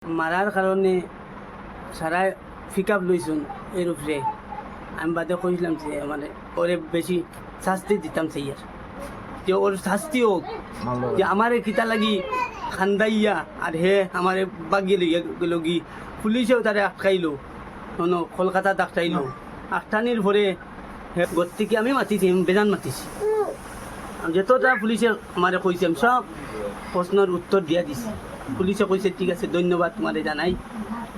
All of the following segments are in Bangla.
মারার কারণে সারা পিকআপ লইছুন এর উপরে আমি বাদে কইছিলাম যে মানে ওরে বেশি শাস্তি দিতাম সেইয়ার যে ওর শাস্তি হোক যে আমার কিতা লাগি খান্দাইয়া আর হে আমার বাগিয়ে লইয়া গেল কি পুলিশেও তারে আটকাইলো কলকাতাত আটকাইলো আটকানির পরে গতিকে আমি মাতিছি বেজান মাতিছি যতটা পুলিশে আমার কইছে আমি সব প্রশ্নের উত্তর দিয়া দিছি পুলিশে কইছে ঠিক আছে ধন্যবাদ তোমারে জানাই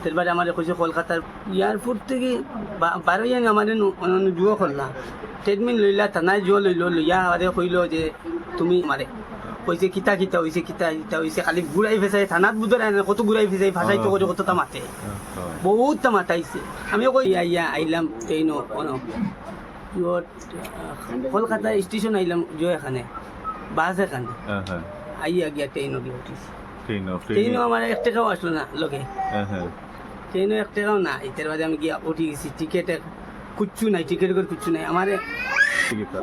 তারপরে আমার কইছে কলকাতার এয়ারপোর্ট থেকে বারোই আনি আমার জুয়ো করলাম ট্রিটমেন্ট লইলা থানায় জুয়ো লইল লইয়া আরে কইল যে তুমি মারে কইছে কিতা কিতা হয়েছে কিতা কিতা হয়েছে খালি ঘুরাই ফেসাই থানাত বুধর কত ঘুরাই ফেসাই ফাঁসাইতো করে কতটা মাতে বহুতটা মাতাইছে আমিও কই ইয়া আইলাম ট্রেন কলকাতা স্টেশন আইলাম জো এখানে বাস এখানে আইয়া গিয়া ট্রেনও গিয়ে উঠিস ট্রেনও আমার 1 টাকাও আসলো না লোকে ট্রেনও 1 টাকাও না এটার বাদে আমি গিয়া উঠি গেছি টিকেটে কুচ্ছু নাই টিকেট করে কুচ্ছু নাই আমার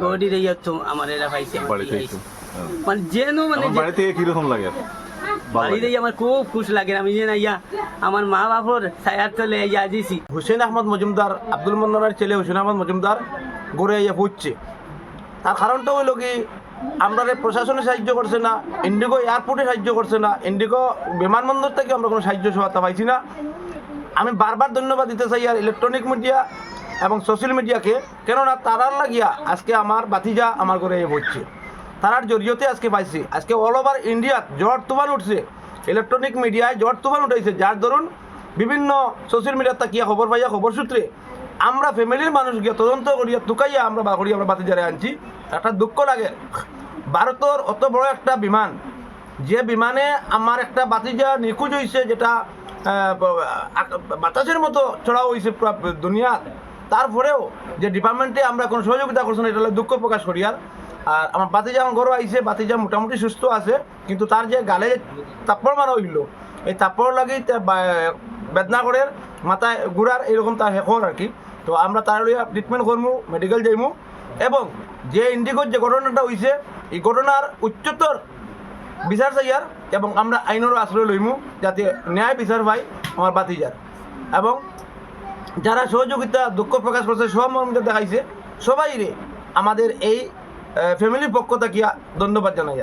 বডি রেইয়া তো আমার এরা পাইছে মানে যেন মানে বাড়িতে কিরকম লাগে বাড়িতে আমার খুব খুশ লাগে আমি যে না ইয়া আমার মা বাপর ছায়ার তলে ইয়া দিছি হুসেন আহমদ মজুমদার আব্দুল মন্নানের ছেলে হুসেন আহমদ মজুমদার গড়ে ইয়ে ফুটছে তার কারণটা হইল কি আমরা প্রশাসনে সাহায্য করছে না ইন্ডিগো এয়ারপোর্টে সাহায্য করছে না ইন্ডিগো বিমানবন্দর থেকে আমরা কোনো সাহায্য সহায়তা পাইছি না আমি বারবার ধন্যবাদ দিতে চাই আর ইলেকট্রনিক মিডিয়া এবং সোশ্যাল মিডিয়াকে কেননা তারার লাগিয়া আজকে আমার বাতিজা আমার ঘরে পড়ছে তারার জড়িয়তে আজকে পাইছি আজকে অল ওভার ইন্ডিয়াত ঝড় তুফান উঠছে ইলেকট্রনিক মিডিয়ায় ঝড় তুফান উঠাইছে যার ধরুন বিভিন্ন সোশ্যাল মিডিয়াত তাকিয়া খবর পাইয়া খবর সূত্রে আমরা ফ্যামিলির মানুষ গিয়ে তদন্ত করিয়া তুকাইয়া আমরা বাগড়িয়া আমরা বাতিজারে আনছি একটা দুঃখ লাগে ভারতের অত বড় একটা বিমান যে বিমানে আমার একটা বাতিজা নিখোঁজ হয়েছে যেটা বাতাসের মতো ছড়া হয়েছে পুরো দুনিয়ার তারপরেও যে ডিপার্টমেন্টে আমরা কোনো সহযোগিতা করছি না এটা হলে দুঃখ প্রকাশ করি আর আমার বাতিজা আমার ঘরও আইছে বাতিজা মোটামুটি সুস্থ আছে কিন্তু তার যে গালে তাপ্পড় মারা হইল এই তাপ্পড় লাগি বেদনা করে মাথায় ঘুরার এরকম তার হেকর আর কি তো আমরা তার লইয়া ট্রিটমেন্ট করবো মেডিকেল যাইমু এবং যে ইন্ডিগোর যে ঘটনাটা হয়েছে এই ঘটনার উচ্চতর বিচার চাইয়ার এবং আমরা আইনেরও আশ্রয় লইমু যাতে ন্যায় বিচার পাই আমার বাতিজার এবং যারা সহযোগিতা দুঃখ প্রকাশ করছে সহমর্মিতা দেখাইছে সবাই রে আমাদের এই ফ্যামিলির পক্ষ থেকে ধন্যবাদ জানাই